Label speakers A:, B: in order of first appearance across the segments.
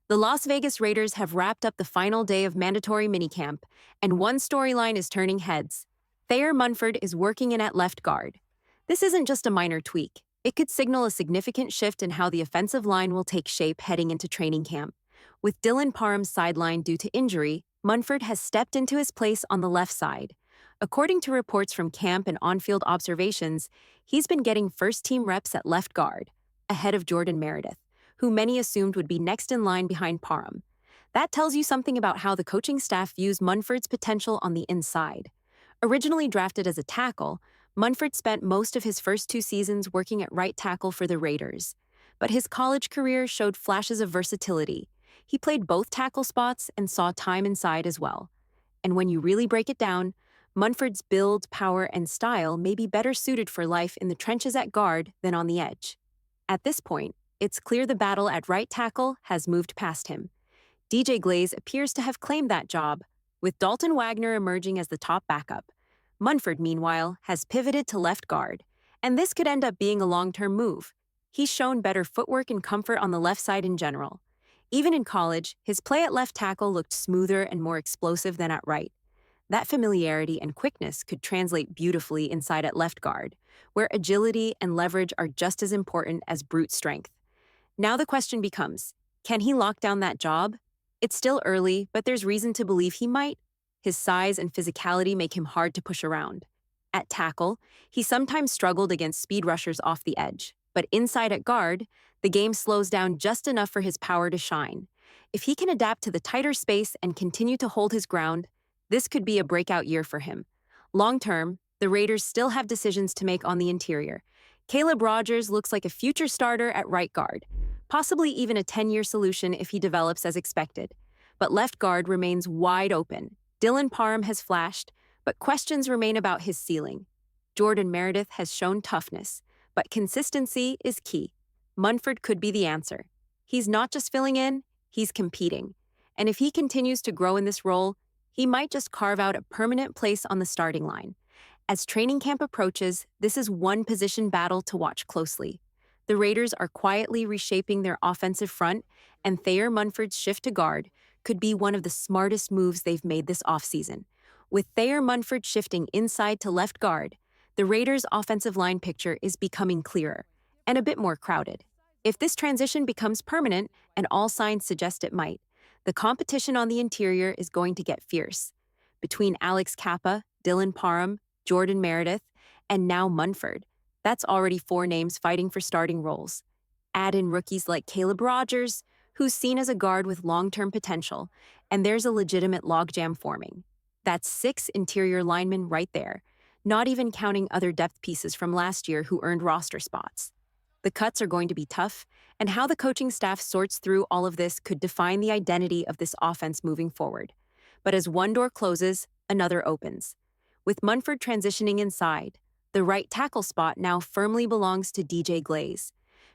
A: The Las Vegas Raiders have wrapped up the final day of mandatory minicamp, and one storyline is turning heads. Thayer Munford is working in at left guard. This isn't just a minor tweak. It could signal a significant shift in how the offensive line will take shape heading into training camp. With Dylan Parham sidelined due to injury, Munford has stepped into his place on the left side. According to reports from camp and on-field observations, he's been getting first-team reps at left guard, ahead of Jordan Meredith, who many assumed would be next in line behind Parham. That tells you something about how the coaching staff views Munford's potential on the inside. Originally drafted as a tackle, Munford spent most of his first 2 seasons working at right tackle for the Raiders. But his college career showed flashes of versatility. He played both tackle spots and saw time inside as well. And when you really break it down, Munford's build, power, and style may be better suited for life in the trenches at guard than on the edge. At this point, it's clear the battle at right tackle has moved past him. DJ Glaze appears to have claimed that job, with Dalton Wagner emerging as the top backup. Munford, meanwhile, has pivoted to left guard, and this could end up being a long-term move. He's shown better footwork and comfort on the left side in general. Even in college, his play at left tackle looked smoother and more explosive than at right. That familiarity and quickness could translate beautifully inside at left guard, where agility and leverage are just as important as brute strength. Now the question becomes, can he lock down that job? It's still early, but there's reason to believe he might. His size and physicality make him hard to push around. At tackle, he sometimes struggled against speed rushers off the edge, but inside at guard, the game slows down just enough for his power to shine. If he can adapt to the tighter space and continue to hold his ground, this could be a breakout year for him. Long-term, the Raiders still have decisions to make on the interior. Caleb Rogers looks like a future starter at right guard, possibly even a 10-year solution if he develops as expected. But left guard remains wide open. Dylan Parham has flashed, but questions remain about his ceiling. Jordan Meredith has shown toughness, but consistency is key. Munford could be the answer. He's not just filling in, he's competing. And if he continues to grow in this role, he might just carve out a permanent place on the starting line. As training camp approaches, this is one position battle to watch closely. The Raiders are quietly reshaping their offensive front, and Thayer Munford's shift to guard could be one of the smartest moves they've made this offseason. With Thayer Munford shifting inside to left guard, the Raiders' offensive line picture is becoming clearer and a bit more crowded. If this transition becomes permanent, and all signs suggest it might, the competition on the interior is going to get fierce. Between Alex Kappa, Dylan Parham, Jordan Meredith, and now Munford, that's already 4 names fighting for starting roles. Add in rookies like Caleb Rogers, who's seen as a guard with long-term potential, and there's a legitimate logjam forming. That's 6 interior linemen right there, not even counting other depth pieces from last year who earned roster spots. The cuts are going to be tough, and how the coaching staff sorts through all of this could define the identity of this offense moving forward. But as one door closes, another opens. With Munford transitioning inside, the right tackle spot now firmly belongs to DJ Glaze.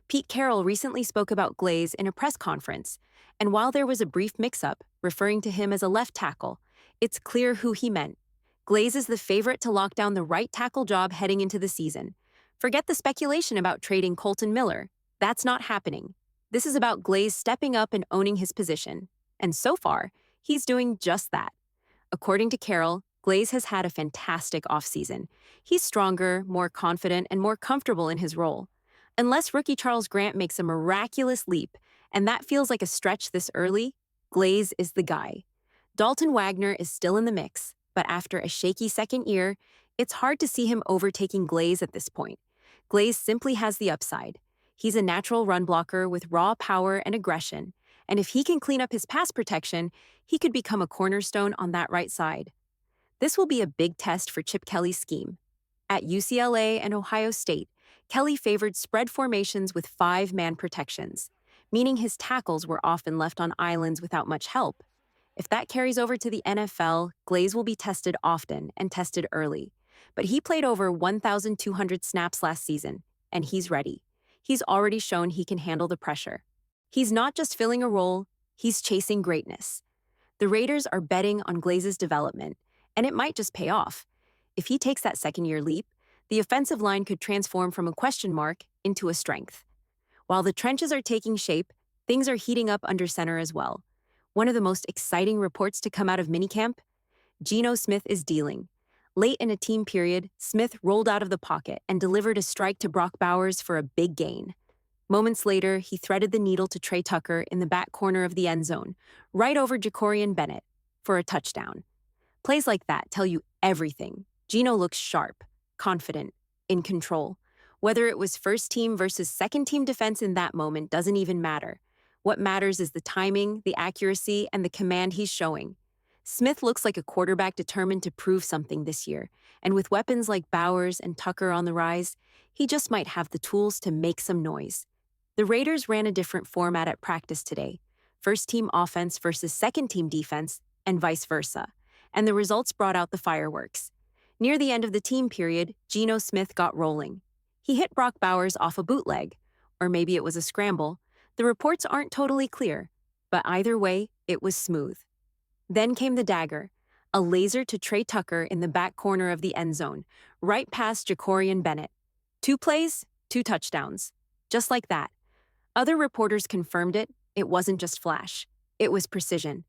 A: PeteCarroll recently spoke about Glaze in a press conference, and while there was a brief mix-up, referring to him as a left tackle, it's clear who he meant. Glaze is the favorite to lock down the right tackle job heading into the season. Forget the speculation about trading Colton Miller. That's not happening. This is about Glaze stepping up and owning his position. And so far, he's doing just that. According to Carroll, Glaze has had a fantastic offseason. He's stronger, more confident, and more comfortable in his role. Unless rookie Charles Grant makes a miraculous leap, and that feels like a stretch this early, Glaze is the guy. Dalton Wagner is still in the mix, but after a shaky second year, it's hard to see him overtaking Glaze at this point. Glaze simply has the upside. He's a natural run blocker with raw power and aggression, and if he can clean up his pass protection, he could become a cornerstone on that right side. This will be a big test for Chip Kelly's scheme. At UCLA and Ohio State, Kelly favored spread formations with 5-man protections, meaning his tackles were often left on islands without much help. If that carries over to the NFL, Glaze will be tested often and tested early. But he played over 1,200 snaps last season, and he's ready. He's already shown he can handle the pressure. He's not just filling a role, he's chasing greatness. The Raiders are betting on Glaze's development, and it might just pay off. If he takes that second-year leap, the offensive line could transform from a question mark into a strength. While the trenches are taking shape, Things are heating up under center as well. One of the most exciting reports to come out of minicamp: Geno Smith is dealing. Late in a team period, Smith rolled out of the pocket and delivered a strike to Brock Bowers for a big gain. Moments later, he threaded the needle to Trey Tucker in the back corner of the end zone, right over Jacorian Bennett, for a touchdown. Plays like that tell you everything. Geno looks sharp, confident, in control. Whether it was first team versus second team defense in that moment doesn't even matter. What matters is the timing, the accuracy, and the command he's showing. Smith looks like a quarterback determined to prove something this year, and with weapons like Bowers and Tucker on the rise, he just might have the tools to make some noise. The Raiders ran a different format at practice today: first-team offense versus second-team defense, and vice versa, and the results brought out the fireworks. Near the end of the team period, Geno Smith got rolling. He hit Brock Bowers off a bootleg, or maybe it was a scramble. The reports aren't totally clear, but either way, it was smooth. Then came the dagger, a laser to Trey Tucker in the back corner of the end zone, right past Jacorian Bennett. 2 plays, 2 touchdowns. Just like that. Other reporters confirmed it. It wasn't just flash. It was precision.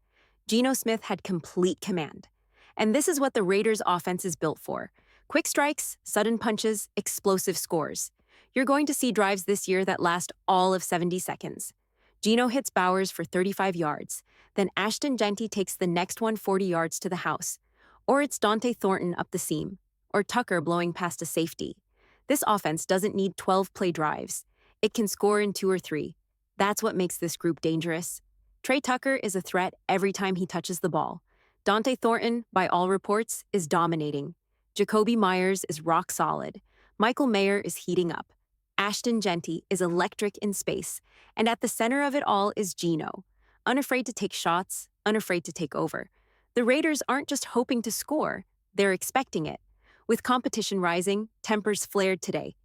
A: Geno Smith had complete command. And this is what the Raiders' offense is built for: quick strikes, sudden punches, explosive scores. You're going to see drives this year that last all of 70 seconds. Geno hits Bowers for 35 yards. Then Ashton Jeanty takes the next one 40 yards to the house. Or it's Dante Thornton up the seam. Or Tucker blowing past a safety. This offense doesn't need 12-play drives. It can score in 2 or 3. That's what makes this group dangerous. Trey Tucker is a threat every time he touches the ball. Dante Thornton, by all reports, is dominating. Jacoby Myers is rock solid. Michael Mayer is heating up. Ashton Jeanty is electric in space. And at the center of it all is Geno, unafraid to take shots, unafraid to take over. The Raiders aren't just hoping to score, they're expecting it. With competition rising, tempers flared today.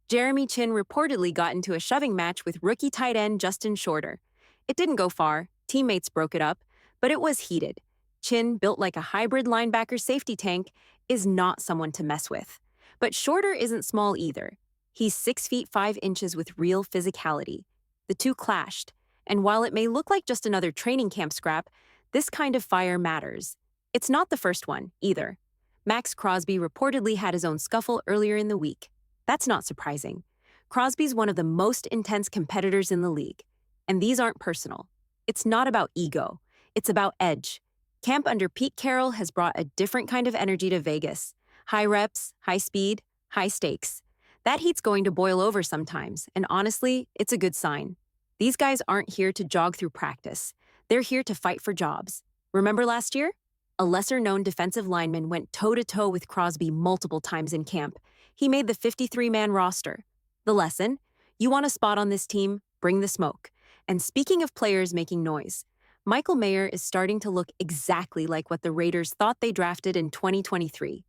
A: Jeremy Chinn reportedly got into a shoving match with rookie tight end Justin Shorter. It didn't go far, teammates broke it up, but it was heated. Chinn, built like a hybrid linebacker safety tank, is not someone to mess with. But Shorter isn't small either. He's 6 feet 5 inches with real physicality. The two clashed, and while it may look like just another training camp scrap, this kind of fire matters. It's not the first one, either. Max Crosby reportedly had his own scuffle earlier in the week. That's not surprising. Crosby's one of the most intense competitors in the league. And these aren't personal. It's not about ego. It's about edge. Camp under PeteCarroll has brought a different kind of energy to Vegas. High reps, high speed, high stakes. That heat's going to boil over sometimes, and honestly, it's a good sign. These guys aren't here to jog through practice. They're here to fight for jobs. Remember last year? A lesser-known defensive lineman went toe-to-toe with Crosby multiple times in camp. He made the 53-man roster. The lesson? You want a spot on this team? Bring the smoke. And speaking of players making noise, Michael Mayer is starting to look exactly like what the Raiders thought they drafted in 2023.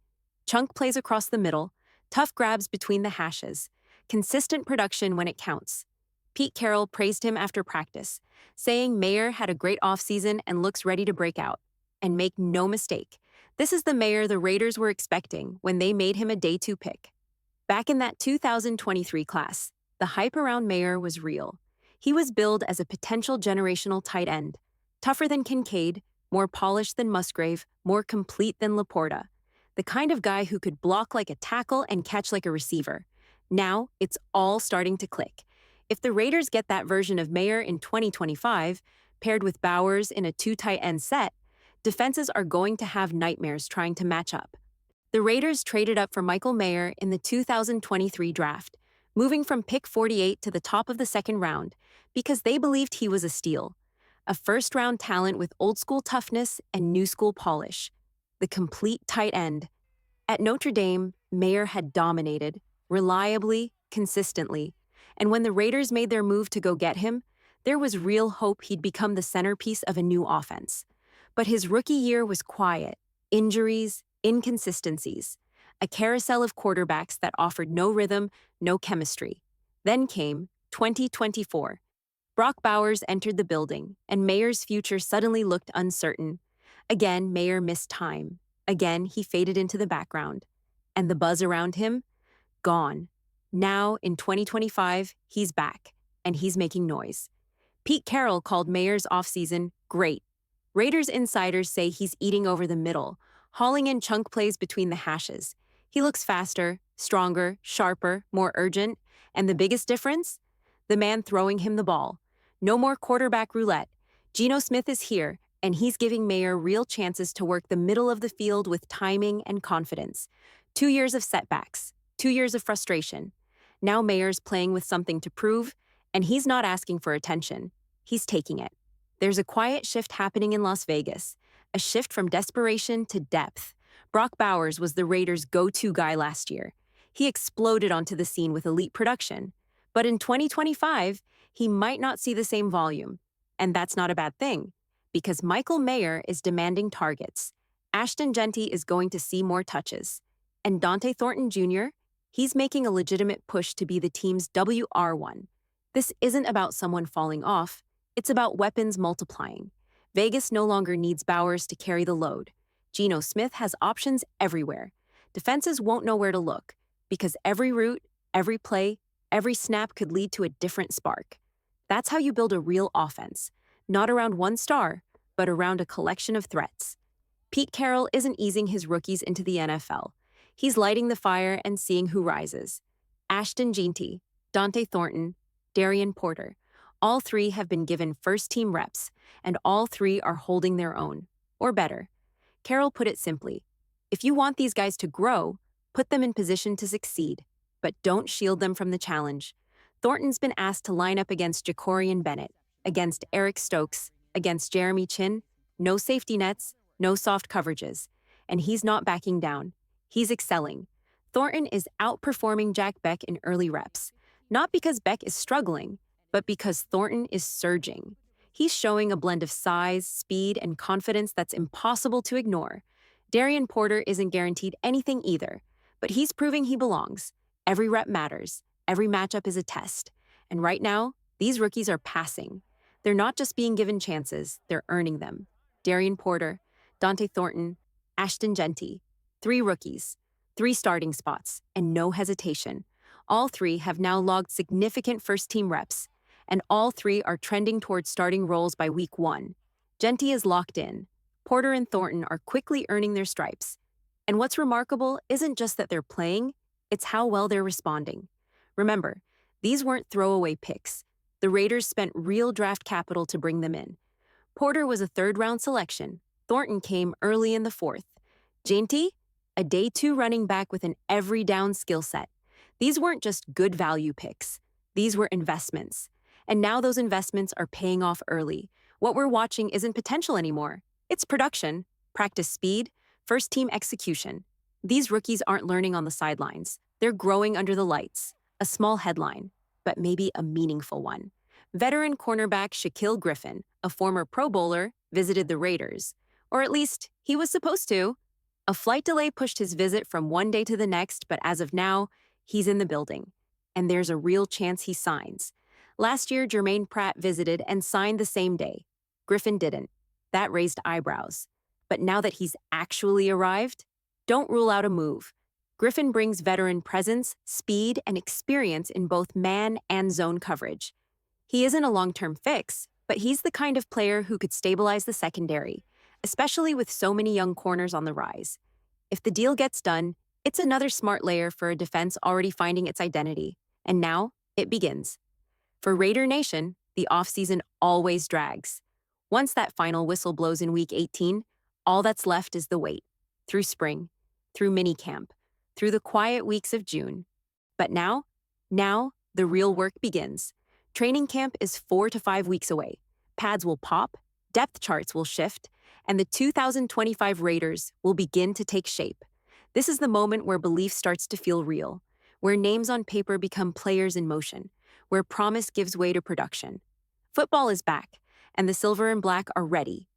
A: Chunk plays across the middle, tough grabs between the hashes, consistent production when it counts. PeteCarroll praised him after practice, saying Mayer had a great offseason and looks ready to break out. And make no mistake, this is the Mayer the Raiders were expecting when they made him a day 2 pick. Back in that 2023 class, the hype around Mayer was real. He was billed as a potential generational tight end, tougher than Kincaid, more polished than Musgrave, more complete than Laporta. The kind of guy who could block like a tackle and catch like a receiver. Now, it's all starting to click. If the Raiders get that version of Mayer in 2025, paired with Bowers in a 2 tight end set, defenses are going to have nightmares trying to match up. The Raiders traded up for Michael Mayer in the 2023 draft, moving from pick 48 to the top of the second round because they believed he was a steal. A first-round talent with old-school toughness and new-school polish. The complete tight end. At Notre Dame, Mayer had dominated, reliably, consistently. And when the Raiders made their move to go get him, there was real hope he'd become the centerpiece of a new offense. But his rookie year was quiet. Injuries, inconsistencies. A carousel of quarterbacks that offered no rhythm, no chemistry. Then came 2024. Brock Bowers entered the building, and Mayer's future suddenly looked uncertain. Again, Mayer missed time. Again, he faded into the background. And the buzz around him? Gone. Now, in 2025, he's back, and he's making noise. PeteCarroll called Mayer's offseason great. Raiders insiders say he's eating over the middle, hauling in chunk plays between the hashes. He looks faster, stronger, sharper, more urgent, and the biggest difference? The man throwing him the ball. No more quarterback roulette. Geno Smith is here, and he's giving Mayer real chances to work the middle of the field with timing and confidence. 2 years of setbacks, 2 years of frustration. Now Mayer's playing with something to prove, and he's not asking for attention. He's taking it. There's a quiet shift happening in Las Vegas, a shift from desperation to depth. Brock Bowers was the Raiders' go-to guy last year. He exploded onto the scene with elite production. But in 2025, he might not see the same volume. And that's not a bad thing, because Michael Mayer is demanding targets. Ashton Jeanty is going to see more touches. And Dante Thornton Jr., he's making a legitimate push to be the team's WR1. This isn't about someone falling off. It's about weapons multiplying. Vegas no longer needs Bowers to carry the load. Geno Smith has options everywhere. Defenses won't know where to look, because every route, every play, every snap could lead to a different spark. That's how you build a real offense, not around one star, but around a collection of threats. PeteCarroll isn't easing his rookies into the NFL. He's lighting the fire and seeing who rises. Ashton Jeanty, Dante Thornton, Darian Porter. All three have been given first-team reps, and all three are holding their own, or better. Carroll put it simply, if you want these guys to grow, put them in position to succeed, but don't shield them from the challenge. Thornton's been asked to line up against Jacorian Bennett, against Eric Stokes, against Jeremy Chin. No safety nets, no soft coverages. And he's not backing down. He's excelling. Thornton is outperforming Jack Beck in early reps, not because Beck is struggling, but because Thornton is surging. He's showing a blend of size, speed, and confidence that's impossible to ignore. Darian Porter isn't guaranteed anything either, but he's proving he belongs. Every rep matters. Every matchup is a test. And right now, these rookies are passing. They're not just being given chances, they're earning them. Darian Porter, Dante Thornton, Ashton Jeanty. 3 rookies, 3 starting spots, and no hesitation. All 3 have now logged significant first-team reps, and all 3 are trending towards starting roles by week 1. Jeanty is locked in. Porter and Thornton are quickly earning their stripes. And what's remarkable isn't just that they're playing, it's how well they're responding. Remember, these weren't throwaway picks. The Raiders spent real draft capital to bring them in. Porter was a 3rd-round selection. Thornton came early in the 4th. Jeanty, a day 2 running back with an every-down skill set. These weren't just good value picks. These were investments. And now those investments are paying off early. What we're watching isn't potential anymore. It's production, practice speed, first-team execution. These rookies aren't learning on the sidelines. They're growing under the lights. A small headline, but maybe a meaningful one. Veteran cornerback Shaquille Griffin, a former Pro Bowler, visited the Raiders. Or at least, he was supposed to. A flight delay pushed his visit from one day to the next, but as of now, he's in the building. And there's a real chance he signs. Last year, Jermaine Pratt visited and signed the same day. Griffin didn't. That raised eyebrows. But now that he's actually arrived, don't rule out a move. Griffin brings veteran presence, speed, and experience in both man and zone coverage. He isn't a long-term fix, but he's the kind of player who could stabilize the secondary, especially with so many young corners on the rise. If the deal gets done, it's another smart layer for a defense already finding its identity. And now, it begins. For RaiderNation, the offseason always drags. Once that final whistle blows in Week 18, all that's left is the wait. Through spring, through minicamp, through the quiet weeks of June. But now, the real work begins. Training camp is 4 to 5 weeks away. Pads will pop, depth charts will shift, and the 2025 Raiders will begin to take shape. This is the moment where belief starts to feel real, where names on paper become players in motion, where promise gives way to production. Football is back, and the silver and black are ready.